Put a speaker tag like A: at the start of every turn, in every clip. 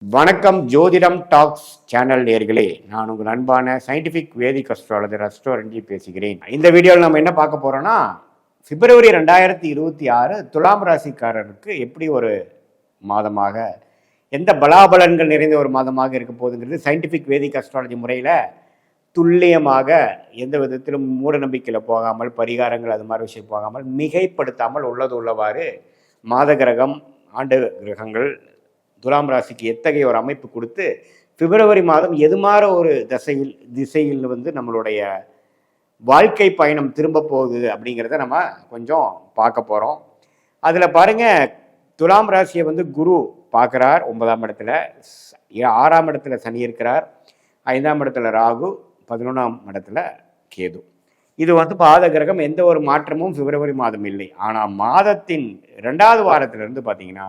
A: வணக்கம் ஜோதிடம் tax channel நேர்களே, நான் உங்கள் அன்பான சயின்டிஃபிக் வேதிக் அஸ்ட்ராலஜர் அஸ்ட்ரோரஞ்சி பேசுகிறேன். இந்த வீடியோவில் நம்ம என்ன பார்க்க போறோம்னா, பிப்ரவரி 2026 துலாம் ராசிக்காரருக்கு எப்படி ஒரு மாதமாக, எந்த பலாபலன்கள் நிறைந்த ஒரு மாதமாக இருக்க போகுதுங்கிறது சயின்டிஃபிக் வேதிக் அஸ்ட்ராலஜி முறையில் துல்லியமாக, எந்த விதத்திலும் மூட நம்பிக்கையில் போகாமல், பரிகாரங்கள் அது மாதிரி விஷயம் போகாமல், மிகைப்படுத்தாமல் உள்ளது உள்ளவாறு மாத கிரகம், ஆண்டு கிரகங்கள் துலாம் ராசிக்கு எத்தகைய ஒரு அமைப்பு கொடுத்து பிப்ரவரி மாதம் எதுமாற ஒரு திசையில் வந்து நம்மளுடைய வாழ்க்கை பயணம் திரும்ப போகுது அப்படிங்கிறத நம்ம கொஞ்சம் பார்க்க போகிறோம். அதில் பாருங்க, துலாம் ராசியை வந்து குரு பார்க்குறார் 9ஆம் இடத்துல, 6ஆம் இடத்துல சனி இருக்கிறார், 5ஆம் இடத்துல ராகு, 11ஆம் இடத்துல கேது. இது வந்து பாத கிரகம், எந்த ஒரு மாற்றமும் பிப்ரவரி மாதம் இல்லை. ஆனால் மாதத்தின் 2வது வாரத்திலிருந்து பார்த்தீங்கன்னா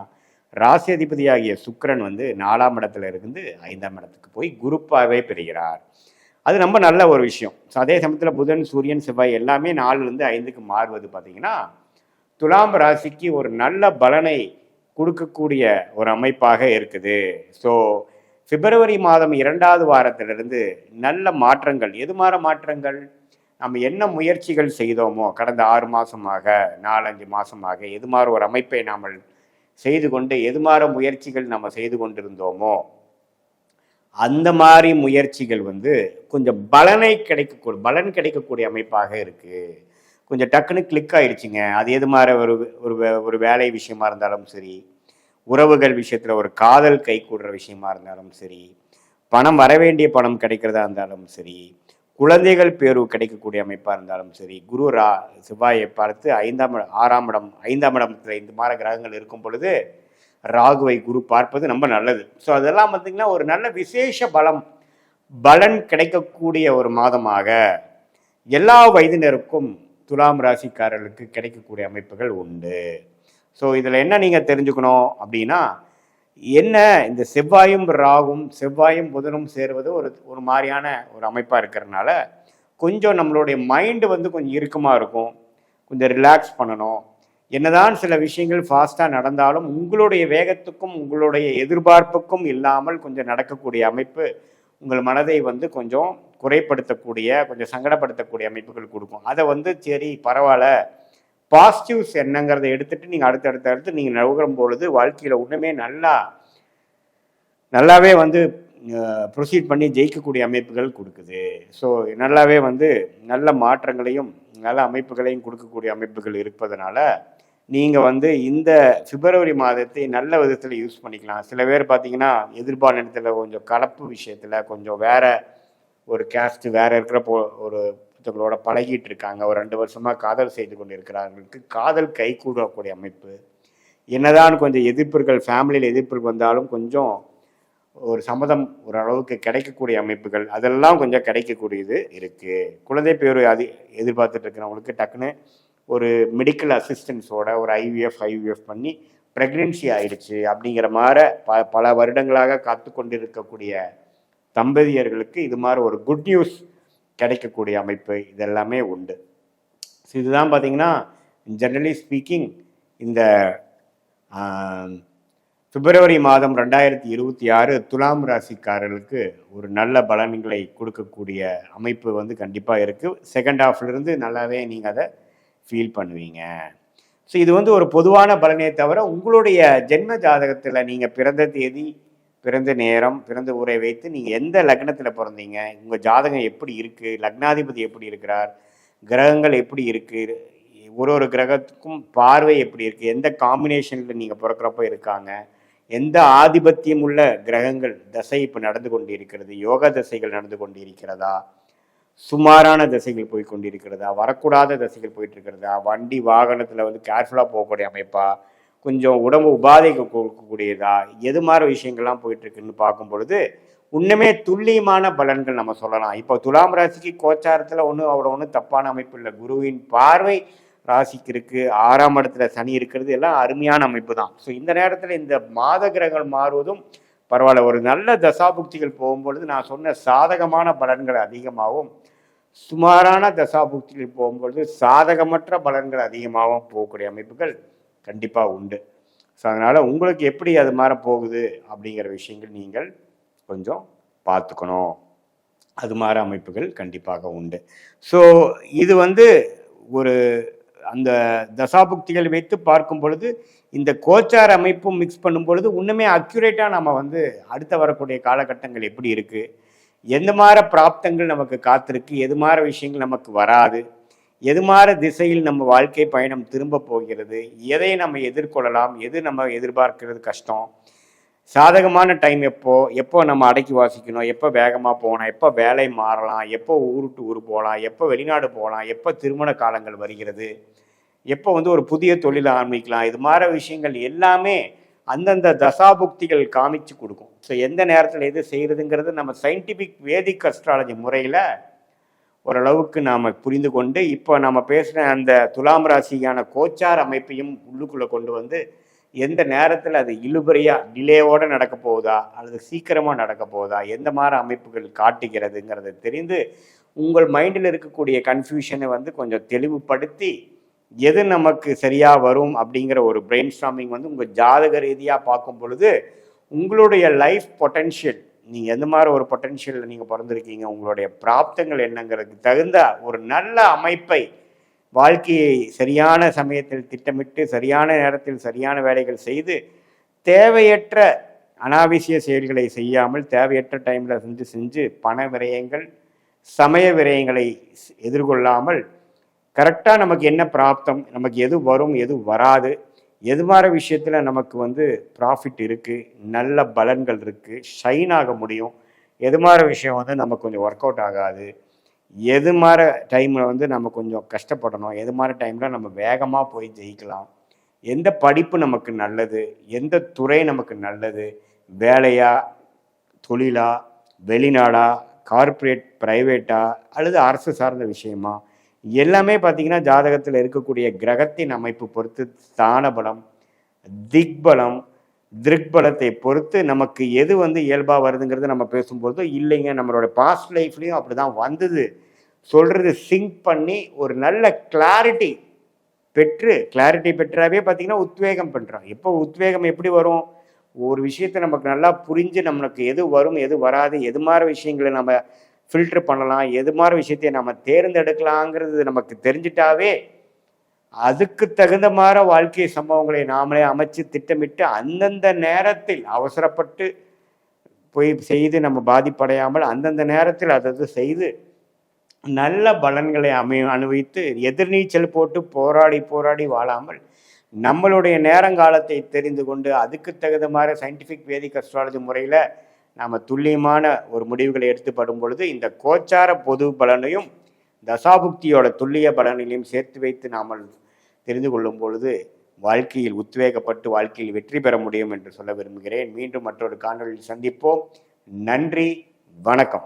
A: ராசி அதிபதியாகிய சுக்கிரன் வந்து 4ஆம் இடத்துல இருந்து 5ஆம் இடத்துக்கு போய் குருப்பாவே பெறுகிறார். அது ரொம்ப நல்ல ஒரு விஷயம். அதே சமயத்தில் புதன், சூரியன், செவ்வாய் எல்லாமே 4லேருந்து 5க்கு மாறுவது பார்த்தீங்கன்னா துலாம் ராசிக்கு ஒரு நல்ல பலனை கொடுக்கக்கூடிய ஒரு அமைப்பாக இருக்குது. ஸோ பிப்ரவரி மாதம் 2வது வாரத்திலிருந்து நல்ல மாற்றங்கள், எதுமாற மாற்றங்கள், நம்ம என்ன முயற்சிகள் செய்தோமோ கடந்த 6 மாதமாக, 4-5 மாதமாக எதுமாற ஒரு அமைப்பை நாம் செய்து கொண்டு, எதுமாற முயற்சிகள் நம்ம செய்து கொண்டிருந்தோமோ அந்த மாதிரி முயற்சிகள் வந்து கொஞ்சம் பலன் கிடைக்கக்கூடிய அமைப்பாக இருக்குது. கொஞ்சம் டக்குன்னு கிளிக் ஆயிடுச்சுங்க. அது எதுமாற ஒரு வேலை விஷயமா இருந்தாலும் சரி, உறவுகள் விஷயத்தில் ஒரு காதல் கை கூடுற விஷயமா இருந்தாலும் சரி, பணம் வரவேண்டிய பணம் கிடைக்கிறதா இருந்தாலும் சரி, குழந்தைகள் பேரு கிடைக்கக்கூடிய அமைப்பாக இருந்தாலும் சரி, குரு செவ்வாயை பார்த்து 6ஆம் இடம் 5ஆம் இடத்துல இந்த மாதிரி கிரகங்கள் இருக்கும் பொழுது ராகுவை குரு பார்ப்பது ரொம்ப நல்லது. ஸோ அதெல்லாம் பார்த்தீங்கன்னா ஒரு நல்ல விசேஷ பலன் கிடைக்கக்கூடிய ஒரு மாதமாக எல்லா வயதினருக்கும் துலாம் ராசிக்காரர்களுக்கு கிடைக்கக்கூடிய அமைப்புகள் உண்டு. ஸோ இதில் என்ன நீங்கள் தெரிஞ்சுக்கணும் அப்படின்னா, என்ன இந்த செவ்வாயும் ராகும், செவ்வாயும் புதனும் சேருவது ஒரு மாதிரியான ஒரு அமைப்பாக இருக்கிறதுனால கொஞ்சம் நம்மளுடைய மைண்டு வந்து கொஞ்சம் இறுக்கமாக இருக்கும், கொஞ்சம் ரிலாக்ஸ் பண்ணணும். என்னதான் சில விஷயங்கள் ஃபாஸ்ட்டாக நடந்தாலும் உங்களுடைய வேகத்துக்கும் உங்களுடைய எதிர்பார்ப்புக்கும் இல்லாமல் கொஞ்சம் நடக்கக்கூடிய அமைப்பு உங்கள் மனதை வந்து கொஞ்சம் குறைப்படுத்தக்கூடிய, கொஞ்சம் சங்கடப்படுத்தக்கூடிய அமைப்புகள் கொடுக்கும். அதை வந்து சரி பரவாயில்ல, பாசிட்டிவ்ஸ் என்னங்கிறத எடுத்துகிட்டு நீங்கள் அடுத்தடுத்து நீங்கள் நகரும் பொழுது வாழ்க்கையில் ஒன்றுமே நல்லாவே வந்து ப்ரொசீட் பண்ணி ஜெயிக்கக்கூடிய அமைப்புகள் கொடுக்குது. ஸோ நல்லாவே வந்து நல்ல மாற்றங்களையும் நல்ல அமைப்புகளையும் கொடுக்கக்கூடிய அமைப்புகள் இருப்பதனால நீங்கள் வந்து இந்த பிப்ரவரி மாதத்தை நல்ல விதத்தில் யூஸ் பண்ணிக்கலாம். சில பேர் பார்த்தீங்கன்னா எதிர்பாலினத்தில் கொஞ்சம் கலப்பு விஷயத்தில் கொஞ்சம் வேற ஒரு கேஸ்ட்டு வேற இருக்கிற ஒரு புத்தகங்களோட பழகிட்டு இருக்காங்க, ஒரு 2 வருஷமாக காதல் செய்து கொண்டு இருக்கிறார்களுக்கு காதல் கை கூடக்கூடிய அமைப்பு. என்னதான் கொஞ்சம் எதிர்ப்புகள், ஃபேமிலியில் எதிர்ப்புகள் வந்தாலும் கொஞ்சம் ஒரு சம்மதம் ஒரு அளவுக்கு கிடைக்கக்கூடிய அமைப்புகள் அதெல்லாம் கொஞ்சம் கிடைக்கக்கூடியது இருக்குது. குழந்தை பேர் எதிர்பார்த்துட்டு இருக்கிறவங்களுக்கு டக்குன்னு ஒரு மெடிக்கல் அசிஸ்டன்ஸோட ஒரு ஐவிஎஃப் பண்ணி ப்ரெக்னென்சி ஆயிடுச்சு அப்படிங்கிற மாதிரி பல வருடங்களாக காத்து கொண்டு இருக்கக்கூடிய தம்பதியர்களுக்கு இது மாதிரி ஒரு குட் நியூஸ் கிடைக்கக்கூடிய அமைப்பு இதெல்லாமே உண்டு. ஸோ இதுதான் பார்த்தீங்கன்னா ஜெனரலி ஸ்பீக்கிங் இந்த பிப்ரவரி மாதம் 2026 துலாம் ராசிக்காரர்களுக்கு ஒரு நல்ல பலன்களை கொடுக்கக்கூடிய அமைப்பு வந்து கண்டிப்பாக இருக்குது. செகண்ட் ஹாஃப்லேருந்து நல்லாவே நீங்கள் அதை ஃபீல் பண்ணுவீங்க. ஸோ இது வந்து ஒரு பொதுவான பலனே தவிர உங்களுடைய ஜென்ம ஜாதகத்தில் நீங்கள் பிறந்த தேதி, பிறந்த நேரம், பிறந்த ஊரை வைத்து நீங்கள் எந்த லக்னத்தில் பிறந்தீங்க, உங்கள் ஜாதகம் எப்படி இருக்குது, லக்னாதிபதி எப்படி இருக்கிறார், கிரகங்கள் எப்படி இருக்குது, ஒரு கிரகத்துக்கும் பார்வை எப்படி இருக்குது, எந்த காம்பினேஷனில் நீங்கள் பிறக்கிறப்ப இருக்காங்க, எந்த ஆதிபத்தியம் உள்ள கிரகங்கள் தசை இப்போ நடந்து கொண்டு இருக்கிறது, யோக தசைகள் நடந்து கொண்டு இருக்கிறதா, சுமாரான தசைகள் போய் கொண்டிருக்கிறதா, வரக்கூடாத தசைகள் போயிட்டு இருக்கிறதா, வண்டி வாகனத்தில் வந்து கேர்ஃபுல்லாக போகக்கூடிய அமைப்பா, கொஞ்சம் உடம்பு உபாதைக்கு கொடுக்கக்கூடியதா, எது மாதிரி விஷயங்கள்லாம் போயிட்டுருக்குன்னு பார்க்கும் பொழுது இன்னுமே துல்லியமான பலன்கள் நம்ம சொல்லலாம். இப்போ துலாம் ராசிக்கு கோச்சாரத்தில் ஒன்றும் தப்பான அமைப்பு இல்லை. குருவின் பார்வை ராசிக்கு இருக்குது, 6ஆம் இடத்துல சனி இருக்கிறது, எல்லாம் அருமையான அமைப்பு தான். ஸோ இந்த நேரத்தில் இந்த மாத கிரகங்கள் மாறுவதும் பரவாயில்ல. ஒரு நல்ல தசாபுக்திகள் போகும்பொழுது நான் சொன்ன சாதகமான பலன்கள் அதிகமாகவும், சுமாரான தசாபுக்திகள் போகும்பொழுது சாதகமற்ற பலன்கள் அதிகமாகவும் போகக்கூடிய அமைப்புகள் கண்டிப்பாக உண்டு. ஸோ அதனால் உங்களுக்கு எப்படி அது மாதிரி போகுது அப்படிங்கிற விஷயங்கள் நீங்கள் கொஞ்சம் பார்த்துக்கணும். அது மாதிரி அமைப்புகள் கண்டிப்பாக உண்டு. ஸோ இது ஒரு அந்த தசாபுக்திகள் வைத்து பார்க்கும் பொழுது இந்த கோச்சார அமைப்பும் மிக்ஸ் பண்ணும் பொழுது இன்னுமே அக்யூரேட்டாக நம்ம அடுத்த வரக்கூடிய காலகட்டங்கள் எப்படி இருக்குது, எந்த மாதிரி பிராப்தங்கள் நமக்கு காத்திருக்கு, எது மாதிரி விஷயங்கள் நமக்கு வராது, எது மாதிரி திசையில் நம்ம வாழ்க்கை பயணம் திரும்ப போகிறது, எதை நம்ம எதிர்கொள்ளலாம், எது நம்ம எதிர்பார்க்கிறது கஷ்டம், சாதகமான டைம் எப்போ நம்ம அடக்கி வாசிக்கணும், எப்போ வேகமாக போகலாம், எப்போ வேலை மாறலாம், எப்போ ஊருக்கு ஊர் போகலாம், எப்போ வெளிநாடு போகலாம், எப்போ திருமண காலங்கள் வருகிறது, எப்போ ஒரு புதிய தொழில் ஆரம்பிக்கலாம், இது மாதிரி விஷயங்கள் எல்லாமே அந்தந்த தசாபுக்திகள் காமிச்சு கொடுக்கும். ஸோ எந்த நேரத்தில் எது செய்கிறதுங்கிறது நம்ம சயின்டிஃபிக் வேதிக் அஸ்ட்ராலஜி முறையில் ஓரளவுக்கு நாம் புரிந்து கொண்டு இப்போ நம்ம பேசுகிற அந்த துலாம் ராசியான கோச்சார் அமைப்பையும் உள்ளுக்குள்ளே கொண்டு எந்த நேரத்தில் அது இழுபறியாக டிலேவோடு நடக்க போகுதா அல்லது சீக்கிரமாக நடக்க போகுதா, எந்த மாதிரி அமைப்புகள் காட்டுகிறதுங்கிறத தெரிந்து உங்கள் மைண்டில் இருக்கக்கூடிய கன்ஃபியூஷனை கொஞ்சம் தெளிவுபடுத்தி எது நமக்கு சரியாக வரும் அப்படிங்கிற ஒரு பிரெயின் ஸ்டார்மிங் உங்கள் ஜாதக ரீதியாக பார்க்கும் பொழுது உங்களுடைய லைஃப் பொட்டென்ஷியல், நீங்கள் எந்த மாதிரி ஒரு பொட்டென்ஷியலில் நீங்கள் பிறந்திருக்கீங்க, உங்களுடைய பிராப்தங்கள் என்னங்கிறதுக்கு தகுந்த ஒரு நல்ல அமைப்பை, வாழ்க்கையை சரியான சமயத்தில் திட்டமிட்டு சரியான நேரத்தில் சரியான வேலைகள் செய்து தேவையற்ற அனாவசிய செயல்களை செய்யாமல் தேவையற்ற டைமில் செஞ்சு பண விரயங்கள் சமய விரயங்களை எதிர்கொள்ளாமல் கரெக்டாக நமக்கு என்ன பிராப்தம், நமக்கு எது வரும் எது வராது, எது மாதிரி விஷயத்தில் நமக்கு ப்ராஃபிட் இருக்குது, நல்ல பலன்கள் இருக்குது, ஷைன் ஆக முடியும், எது மாதிரி விஷயம் நமக்கு கொஞ்சம் ஒர்க் அவுட் ஆகாது, எது மாதிரி டைமில் நம்ம கொஞ்சம் கஷ்டப்படணும், எது மாதிரி டைமில் நம்ம வேகமாக போய் ஜெயிக்கலாம், எந்த படிப்பு நமக்கு நல்லது, எந்த துறை நமக்கு நல்லது, வேலையா தொழிலா வெளிநாடா கார்ப்பரேட் ப்ரைவேட்டா அல்லது அரசு சார்ந்த விஷயமா, எல்லாமே பார்த்திங்கன்னா ஜாதகத்தில் இருக்கக்கூடிய கிரகத்தின் அமைப்பு பொறுத்து ஸ்தான பலம் திக்பலம் திருக்பலத்தை பொறுத்து நமக்கு எது இயல்பாக வருதுங்கிறது நம்ம பேசும்போது இல்லைங்க நம்மளோட பாஸ்ட் லைஃப்லேயும் அப்படி தான் வந்தது சொல்கிறது சிங்க் பண்ணி ஒரு நல்ல கிளாரிட்டி பெற்றாவே பார்த்திங்கன்னா உத்வேகம் பண்ணுறோம். எப்போ உத்வேகம் எப்படி வரும், ஒரு விஷயத்தை நமக்கு நல்லா புரிஞ்சு நம்மளுக்கு எது வரும் எது வராது, எது மாதிரி விஷயங்களை நம்ம ஃபில்டர் பண்ணலாம், எது மாதிரி விஷயத்தையும் நம்ம தேர்ந்தெடுக்கலாங்கிறது நமக்கு தெரிஞ்சிட்டாவே அதுக்கு தகுந்த மாதிரி வாழ்க்கை சம்பவங்களை நாமளே அமைச்சு திட்டமிட்டு அந்தந்த நேரத்தில் அவசரப்பட்டு போய் செய்து நம்ம பாதிப்படையாமல் அந்தந்த நேரத்தில் அதை செய்து நல்ல பலன்களை அனுபவித்து எதிர்நீச்சல் போட்டு போராடி வாழாமல் நம்மளுடைய நேரங்காலத்தை தெரிந்து கொண்டு அதுக்கு தகுந்த மாதிரி சயின்டிஃபிக் வேதிக் அஸ்ட்ராலஜி முறையில் நாம் துல்லியமான ஒரு முடிவுகளை எடுத்துப்படும் பொழுது இந்த கோச்சார பொது பலனையும் தசாபுக்தியோட துல்லிய பலனையும் சேர்த்து வைத்து நாம் தெரிந்து கொள்ளும் பொழுது வாழ்க்கையில் உத்வேகப்பட்டு வாழ்க்கையில் வெற்றி பெற முடியும் என்று சொல்ல விரும்புகிறேன். மீண்டும் மற்றொரு காணொலியில் சந்திப்போம். நன்றி, வணக்கம்.